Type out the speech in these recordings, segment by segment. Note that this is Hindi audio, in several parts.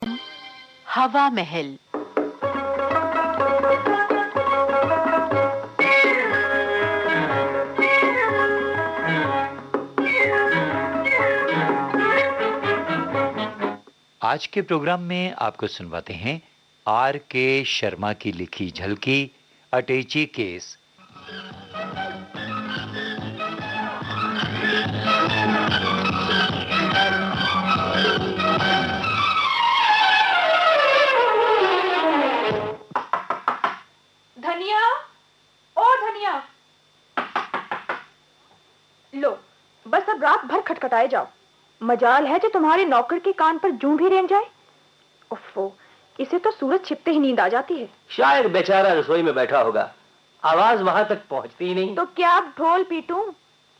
हवा महल। आज के प्रोग्राम में आपको सुनवाते हैं R.K. शर्मा की लिखी झलकी अटैची केस। धनिया, ओ धनिया, लो बस अब रात भर खटखटाए जाओ। मजाल है जो तुम्हारे नौकर के कान पर जूं भी रेंग जाए। उफ़्फ़ो, इसे तो सूरज छिपते ही नींद आ जाती है। शायद बेचारा रसोई में बैठा होगा, आवाज वहां तक पहुंचती ही नहीं। तो क्या अब ढोल पीटूं?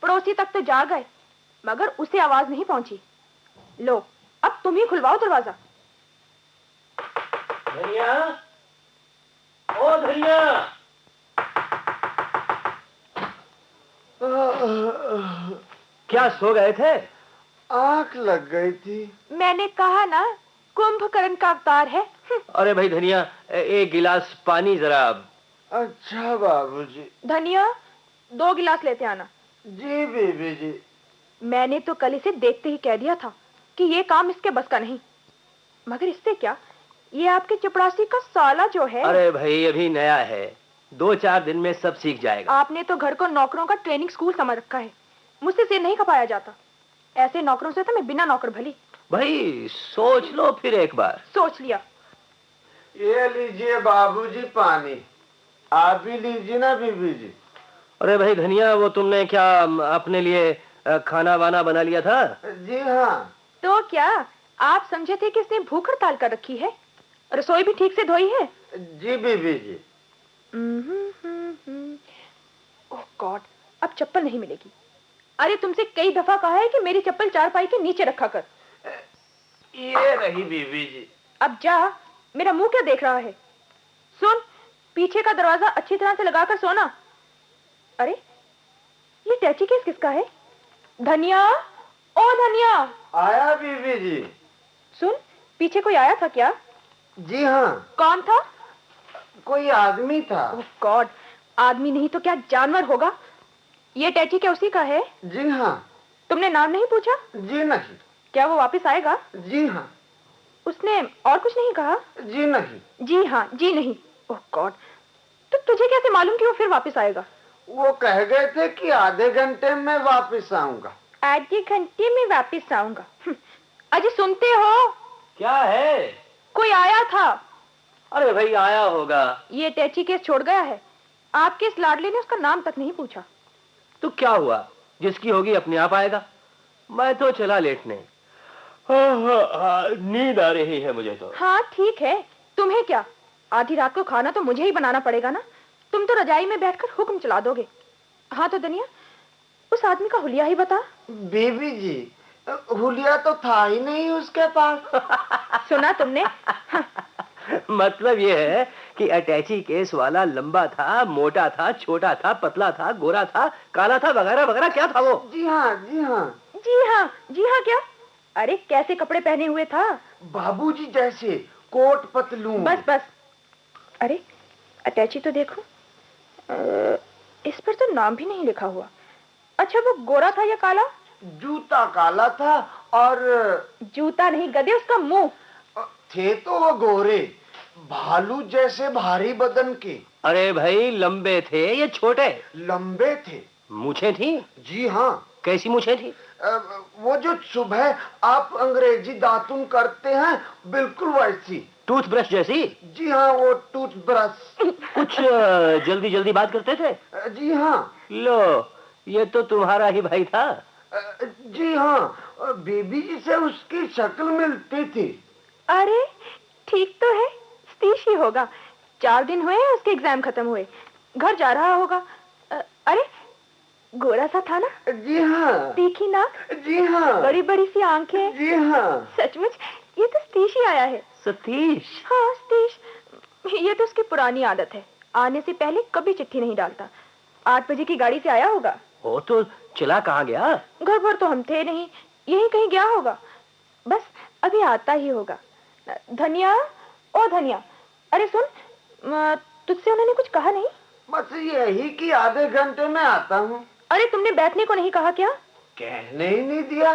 पड़ोसी तक तो जा गए, मगर उसे आवाज नहीं पहुंची। लो अब तुम ही खुलवाओ दरवाजा। धनिया, ओ धनिया। क्या सो गए थे? आंख लग गई थी। मैंने कहा ना, कुंभकर्ण का अवतार है। अरे भाई धनिया, एक गिलास पानी जरा। अच्छा बाबूजी। धनिया, 2 गिलास लेते आना। जी बीबी जी। मैंने तो कल इसे देखते ही कह दिया था कि ये काम इसके बस का नहीं, मगर इससे क्या, ये आपके चपरासी का साला जो है। अरे भाई अभी नया है, 2-4 दिन में सब सीख जाएगा। आपने तो घर को नौकरों का ट्रेनिंग स्कूल समझ रखा है। मुझसे सिर नहीं खपाया जाता। ऐसे नौकरों से तो मैं बिना नौकर भली। भाई सोच लो फिर एक बार। सोच लिया। ये लीजिए बाबूजी पानी, आप भी लीजिए ना बीबी जी। अरे भाई धनिया, वो तुमने क्या अपने लिए खाना वाना बना लिया था? जी हाँ। तो क्या आप समझे थे कि इसने भूख हड़ताल कर रखी है? रसोई भी ठीक से धोई है? जी बीबी जी। ओह गॉड, अब चप्पल नहीं मिलेगी। अरे तुमसे कई दफा कहा है कि मेरी चप्पल चारपाई के नीचे रखा कर। ये रही बीबी जी। अब जा, मेरा मुंह क्या देख रहा है? सुन, पीछे का दरवाजा अच्छी तरह से लगाकर सोना। अरे ये टैची केस किसका है? धनिया, ओ धनिया। आया बीबी जी। सुन, पीछे कोई आया था क्या? जी हाँ। कौन था? कोई आदमी था। ओह गॉड, आदमी नहीं तो क्या जानवर होगा। ये टैची क्या उसी का है? जी हाँ। तुमने नाम नहीं पूछा? जी नहीं। क्या वो वापस आएगा? जी हाँ। उसने और कुछ नहीं कहा? जी नहीं। जी हाँ, जी नहीं। ओह गॉड, तो तुझे कैसे मालूम कि वो फिर वापस आएगा? वो कह गए थे कि आधे घंटे में वापस आऊंगा। आधे घंटे में वापस आऊंगा? अजय सुनते हो? क्या है? कोई आया था। अरे भाई आया होगा। ये टैची केस छोड़ गया है। आपके इस लाडले ने उसका नाम तक नहीं पूछा। तो क्या हुआ, जिसकी होगी अपने आप आएगा। मैं तो चला लेटने। नींद आ रही है मुझे तो। हाँ ठीक है, तुम्हें क्या, आधी रात को खाना तो मुझे ही बनाना पड़ेगा ना। तुम तो रजाई में बैठकर हुक्म चला दोगे। हाँ तो दुनिया, उस आदमी का हुलिया ही बता। बीबी जी, हुलिया तो था ही नहीं उसके पास। सुना तुमने? मतलब ये है कि अटैची केस वाला लंबा था, मोटा था, छोटा था, पतला था, गोरा था, काला था, वगैरह वगैरह। क्या था वो? जी हाँ, जी हाँ। जी हाँ, जी हाँ क्या? अरे कैसे कपड़े पहने हुए था? बाबूजी जैसे, कोट पतलून। बस बस। अरे अटैची तो देखो, इस पर तो नाम भी नहीं लिखा हुआ। अच्छा वो गोरा था या काला? जूता काला था और जूता नहीं गधे, उसका मुंह। थे तो वो गोरे, भालू जैसे भारी बदन के। अरे भाई लंबे थे या छोटे? लंबे थे। मूछें थी? जी हाँ। कैसी मूछें थी? वो जो सुबह आप अंग्रेजी दातुन करते हैं, बिल्कुल वैसी। टूथब्रश जैसी? जी हाँ, वो टूथब्रश। कुछ जल्दी जल्दी बात करते थे? जी हाँ। लो, ये तो तुम्हारा ही भाई था। जी हाँ, बेबी जी से उसकी शक्ल मिलती थी। अरे ठीक तो है, सतीश ही होगा। 4 दिन हुए उसके एग्जाम खत्म हुए, घर जा रहा होगा। अरे गोरा सा था ना? जी हाँ। तीखी नाक? जी हाँ। बड़ी बड़ी सी आंखें? जी हाँ। सचमुच ये तो सतीश ही आया है। सतीश? हाँ सतीश। ये तो उसकी पुरानी आदत है, आने से पहले कभी चिट्ठी नहीं डालता। 8 बजे की गाड़ी से आया होगा। वो तो चला कहाँ गया? घर पर तो हम थे नहीं, यहीं कहीं गया होगा। बस अभी आता ही होगा। धनिया, ओ धनिया, अरे सुन, तुझसे उन्होंने कुछ कहा नहीं? बस यही कि आधे घंटे में आता हूँ। अरे तुमने बैठने को नहीं कहा क्या? कहने ही नहीं दिया,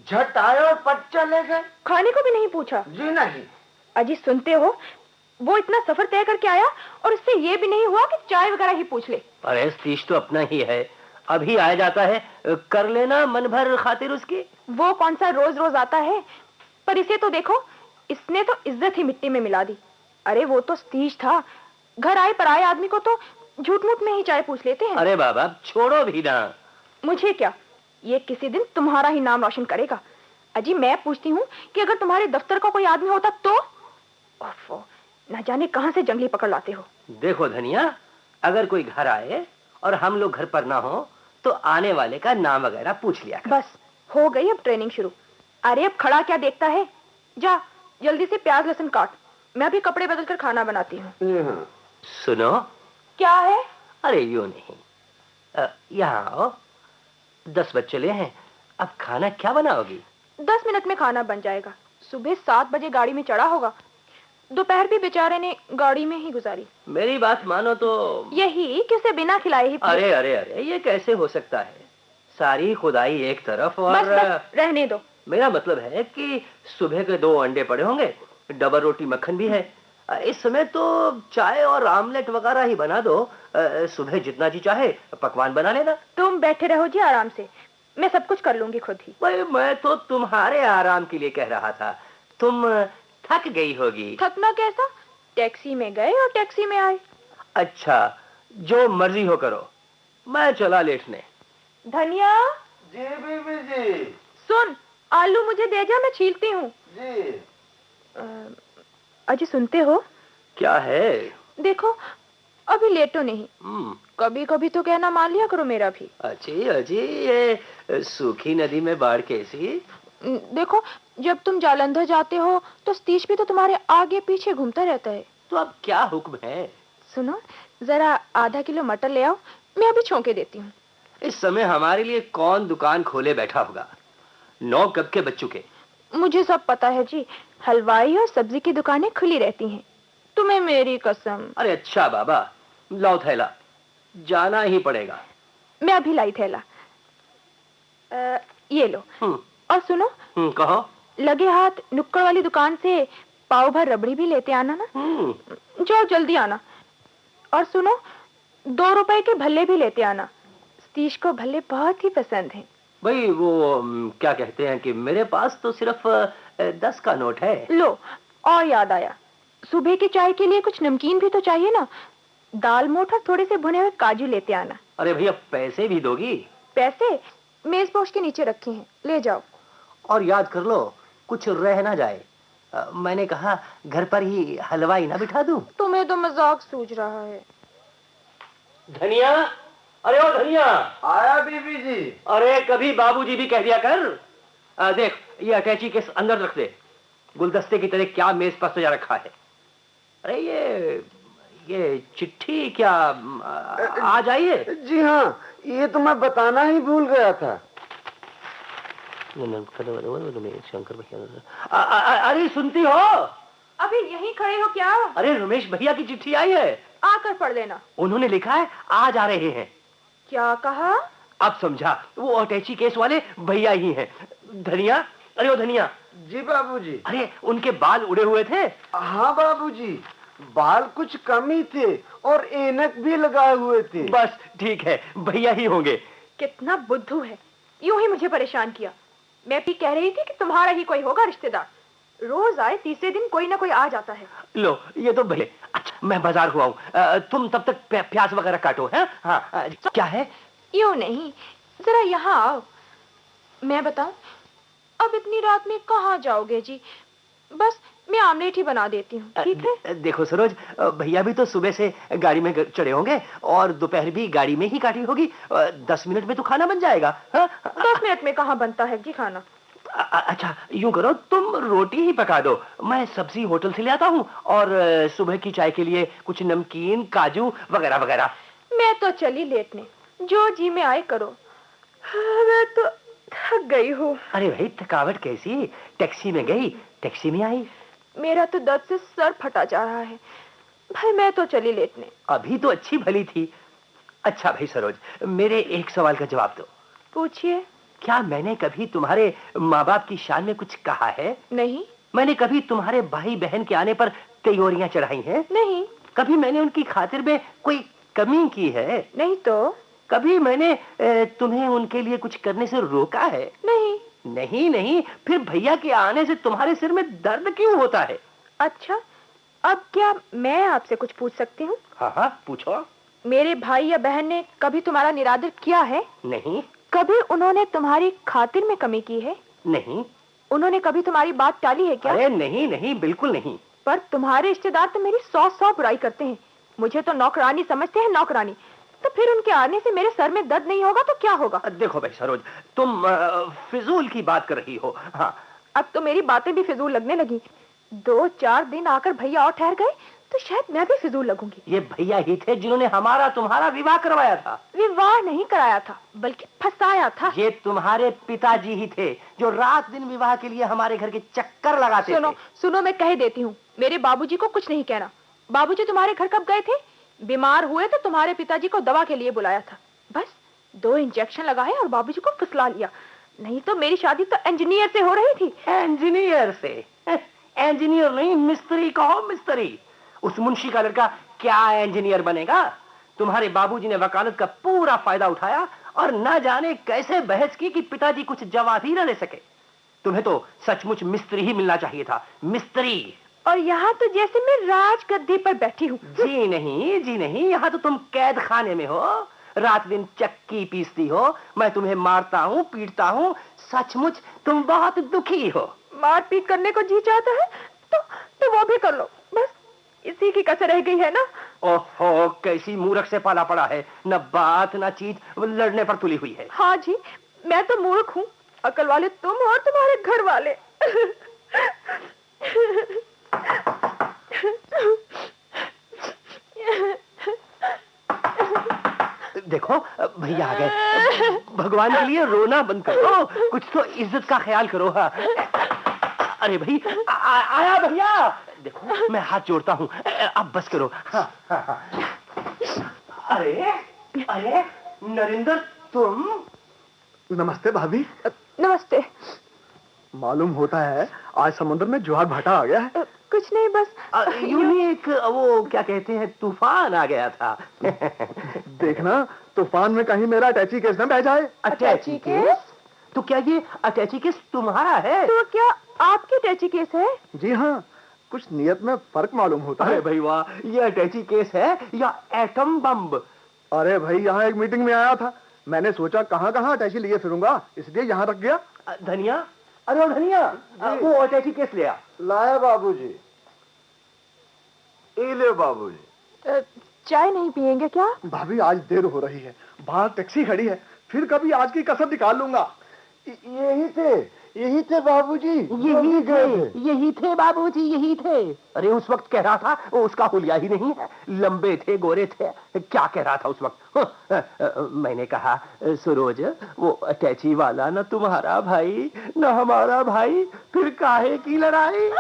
झट आए और पट चले गए। खाने को भी नहीं पूछा? जी नहीं। अजी सुनते हो, वो इतना सफर तय करके आया और उससे ये भी नहीं हुआ कि चाय वगैरह ही पूछ ले। अरे सतीश तो अपना ही है, अभी आ जाता है, कर लेना मन भर खातिर उसकी। वो कौन सा रोज रोज आता है, पर इसे तो देखो, इसने तो इज्जत ही मिट्टी में मिला दी। अरे वो तो सतीश था, घर आए पर आए आदमी को तो झूठ मूठ में ही चाय पूछ लेते हैं। अरे बाबा छोड़ो भी ना। मुझे क्या, ये किसी दिन तुम्हारा ही नाम रोशन करेगा। अजी मैं पूछती हूँ कि अगर तुम्हारे दफ्तर का कोई आदमी होता तो? ओफो, न जाने कहां से जंगली पकड़ लाते हो। देखो धनिया, अगर कोई घर आए और हम लोग घर पर ना हो तो आने वाले का नाम वगैरह पूछ लिया कर। बस हो गई अब ट्रेनिंग शुरू। अरे अब खड़ा क्या देखता है, जा जल्दी से प्याज लहसुन काट, मैं अभी कपड़े बदलकर खाना बनाती हूँ। सुनो। क्या है? अरे यूं नहीं, यहाँ आओ, 10 बज चले हैं, अब खाना क्या बनाओगी? 10 मिनट में खाना बन जाएगा। सुबह 7 बजे गाड़ी में चढ़ा होगा, दोपहर भी बेचारे ने गाड़ी में ही गुजारी। मेरी बात मानो तो यही कि उसे बिना खिलाए ही। अरे अरे अरे, ये कैसे हो सकता है? सारी खुदाई एक तरफ और बस रहने दो। मेरा मतलब है कि सुबह के 2 अंडे पड़े होंगे, डबल रोटी मक्खन भी है। इस समय तो चाय और आमलेट वगैरह ही बना दो, सुबह जितना जी चाहे पकवान बना लेना। तुम बैठे रहो जी आराम से, मैं सब कुछ कर लूंगी खुद ही। भाई मैं तो तुम्हारे आराम के लिए कह रहा था, तुम थक गई होगी। थकना कैसा, टैक्सी में गए और टैक्सी में आए। अच्छा, जो मर्जी हो करो, मैं चला लेटने। धनिया। जी बीबी जी। सुन, आलू मुझे दे जा, मैं छीलती हूँ। जी। अजी सुनते हो? क्या है? देखो अभी लेटो नहीं, कभी कभी तो कहना मान लिया करो मेरा भी। अजी अजी, ये सूखी नदी में बाढ़ कैसी? देखो जब तुम जालंधर जाते हो तो सतीश भी तो तुम्हारे आगे पीछे घूमता रहता है। तो अब क्या हुक्म है? सुनो, जरा आधा किलो मटर ले आओ, मैं अभी छौंके देती हूँ। इस समय हमारे लिए कौन दुकान खोले बैठा होगा? 9 कब के बज चुके। मुझे सब पता है जी, हलवाई और सब्जी की दुकानें खुली रहती हैं, तुम्हें मेरी कसम। अरे अच्छा बाबा, लाओ थैला, जाना ही पड़ेगा। मैं अभी लाई थैला। ये लो। और सुनो। कहो। लगे हाथ नुक्कड़ वाली दुकान से पाव भर रबड़ी भी लेते आना ना। जाओ जल्दी आना। और सुनो, 2 रुपए के भल्ले भी लेते आना, सतीश को भल्ले बहुत ही पसंद हैं। भाई वो क्या कहते हैं कि मेरे पास तो सिर्फ 10 का नोट है। लो, और याद आया, सुबह की चाय के लिए कुछ नमकीन भी तो चाहिए ना, दाल मोठ और थोड़े से भुने हुए काजू लेते आना। अरे भैया, पैसे भी दोगी? पैसे मेजपोश के नीचे रखे हैं, ले जाओ। और याद कर लो, कुछ रह ना जाए। मैंने कहा घर पर ही हलवाई ना बिठा दूं। तुम्हें तो मजाक सूझ रहा है। धनिया, अरे ओ धनिया। आया बीबी जी। अरे कभी बाबूजी भी कह दिया कर। देख, ये अटैची केस अंदर रख दे, गुलदस्ते की तरह क्या मेज पर सजा रखा है। अरे ये चिट्ठी क्या आ जाइए। जी हाँ, ये तो मैं बताना ही भूल गया था। शंकर भैया, अरे सुनती हो? अभी यहीं खड़े हो क्या? अरे रमेश भैया की चिट्ठी आई है, आकर पढ़ लेना। उन्होंने लिखा है आज आ रहे हैं। क्या कहा? अब समझा, वो अटैची केस वाले भैया ही हैं। धनिया, अरे ओ धनिया। जी बाबूजी। अरे उनके बाल उड़े हुए थे। हाँ बाबूजी, बाल कुछ कम ही थे और ऐनक भी लगाए हुए थे। बस ठीक है, भैया ही होंगे। कितना बुद्धू है, यूं ही मुझे परेशान किया। मैं भी कह रही थी कि तुम्हारा ही कोई होगा रिश्तेदार, रोज आए तीसरे दिन कोई ना कोई आ जाता है। लो, ये तो भले। अच्छा, मैं बाजार हुआ हूँ, तुम तब तक प्याज वगैरह काटो। है? हाँ, क्या है? यूं नहीं, जरा यहाँ आओ, मैं बताऊं, अब इतनी रात में कहाँ जाओगे जी? बस मैं आमलेट ही बना देती हूँ, ठीक है? देखो सरोज, भैया भी तो सुबह से गाड़ी में चढ़े होंगे और दोपहर भी गाड़ी में ही काटी होगी। 10 मिनट में तो खाना बन जाएगा। हाँ? 10 मिनट में कहाँ बनता है जी खाना? अच्छा यूं करो, तुम रोटी ही पका दो, मैं सब्जी होटल से ले आता हूँ और सुबह की चाय के लिए कुछ नमकीन, काजू वगैरह वगैरह। मैं तो चली लेटने, जो जी में आए करो। हाँ, मैं तो थक गई हूँ। अरे भाई, थकावट कैसी? टैक्सी में गई, टैक्सी में आई। मेरा तो दर्द से सर फटा जा रहा है। भाई मैं तो चली लेटने। अभी तो अच्छी भली थी। अच्छा भाई सरोज, मेरे एक सवाल का जवाब दो। पूछिए। क्या मैंने कभी तुम्हारे माँ बाप की शान में कुछ कहा है? नहीं। मैंने कभी तुम्हारे भाई बहन के आने पर त्योरियां चढ़ाई हैं? नहीं। कभी मैंने उनकी खातिर में कोई कमी की है? नहीं तो। कभी मैंने तुम्हें उनके लिए कुछ करने से रोका है? नहीं। नहीं नहीं, फिर भैया के आने से तुम्हारे सिर में दर्द क्यों होता है? अच्छा, अब क्या मैं आपसे कुछ पूछ सकती हूँ? हाँ हाँ, पूछो। मेरे भाई या बहन ने कभी तुम्हारा निरादर किया है? नहीं। कभी उन्होंने तुम्हारी खातिर में कमी की है? नहीं। उन्होंने कभी तुम्हारी बात टाली है क्या? अरे नहीं नहीं, बिल्कुल नहीं। पर तुम्हारे रिश्तेदार तो मेरी 100 बुराई करते हैं। मुझे तो नौकरानी समझते हैं, नौकरानी। तो फिर उनके आने से मेरे सर में दर्द नहीं होगा तो क्या होगा? देखो भाई सरोज, तुम फिजूल की बात कर रही हो। हाँ, अब तो मेरी बातें भी फिजूल लगने लगी। 2-4 दिन आकर भैया और ठहर गए तो शायद मैं भी फिजूल लगूंगी। ये भैया ही थे जिन्होंने हमारा तुम्हारा विवाह करवाया था। विवाह नहीं कराया था, बल्कि फंसाया था। ये तुम्हारे पिताजी ही थे जो रात दिन विवाह के लिए हमारे घर के चक्कर लगाते थे। सुनो, मैं कह देती हूँ, मेरे बाबूजी को कुछ नहीं कहना। बाबूजी तुम्हारे घर कब गए थे? बीमार हुए तो तुम्हारे पिताजी को दवा के लिए बुलाया था। बस 2 इंजेक्शन लगाए और बाबूजी को फुसला लिया। नहीं तो मेरी शादी तो इंजीनियर से हो रही थी। इंजीनियर से? इंजीनियर नहीं, मिस्त्री कहो, मिस्त्री। उस मुंशी का लड़का क्या इंजीनियर बनेगा? तुम्हारे बाबूजी ने वकालत का पूरा फायदा उठाया और न जाने कैसे बहस की कि पिताजी कुछ जवाब ही न दे सके। तुम्हें तो सचमुच मिस्त्री ही मिलना चाहिए था, मिस्त्री। और यहाँ तो जैसे मैं राजगद्दी पर बैठी हूँ। जी नहीं, यहाँ तो तुम कैद खाने में हो। रात दिन चक्की पीसती हो, मैं तुम्हें मारता हूँ, पीटता हूँ। सचमुच तुम बहुत दुखी हो। मारपीट करने को जी चाहता है तो वो भी कर लो। बस इसी की कसर रह गई है ना। ओहो, कैसी मूर्ख से पाला पड़ा है। न बात न चीज, लड़ने पर तुली हुई है। हाँ जी, मैं तो मूर्ख हूँ। अकल वाले तुम और तुम्हारे घर वाले। देखो भैया आ गए। भगवान के लिए रोना बंद करो, कुछ तो इज्जत का ख्याल करो। हाँ। अरे भाई, आया भैया। देखो मैं हाथ जोड़ता हूँ, अब बस करो। हाँ, हाँ, हाँ। अरे नरेंद्र, तुम? नमस्ते भाभी। नमस्ते। मालूम होता है आज समुद्र में ज्वार भाटा आ गया है। कुछ नहीं, बस यूं ही एक वो क्या कहते हैं, तूफान आ गया था। देखना तूफान में कहीं मेरा अटैची केस न बह जाए। अटैची केस? तो क्या ये अटैची केस तुम्हारा है? तो क्या आपकी अटैची केस है? जी हाँ, कुछ नियत में फर्क मालूम होता है। अरे भाई वाह, ये अटैची केस है या एटम बम? अरे भाई, यहाँ एक मीटिंग में आया था, मैंने सोचा कहाँ कहाँ अटैची लिए फिरूंगा, इसलिए यहाँ रख गया। धनिया, अरे धनिया, वो अटैची केस ले आ। लाया बाबूजी। ले बाबूजी। चाय नहीं पिएंगे क्या? भाभी आज देर हो रही है, बाहर टैक्सी खड़ी है, फिर कभी आज की कसर निकाल लूंगा। यही थे बाबूजी। यही थे बाबूजी, यही थे। अरे उस वक्त कह रहा था, वो उसका हुलिया ही नहीं है। लंबे थे, गोरे थे। क्या कह रहा था उस वक्त? मैंने कहा, सरोज, वो अटैची वाला न तुम्हारा भाई न हमारा भाई, फिर काहे की लड़ाई?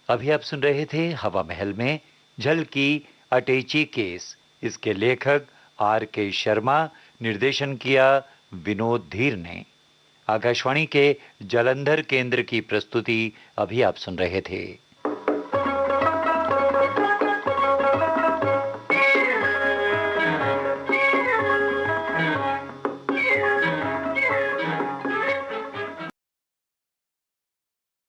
अभी आप सुन रहे थे हवा महल में झलकी अटैची केस। इसके लेखक R.K. शर्मा, निर्देशन किया विनोद धीर ने। आकाशवाणी के जालंधर केंद्र की प्रस्तुति अभी आप सुन रहे थे।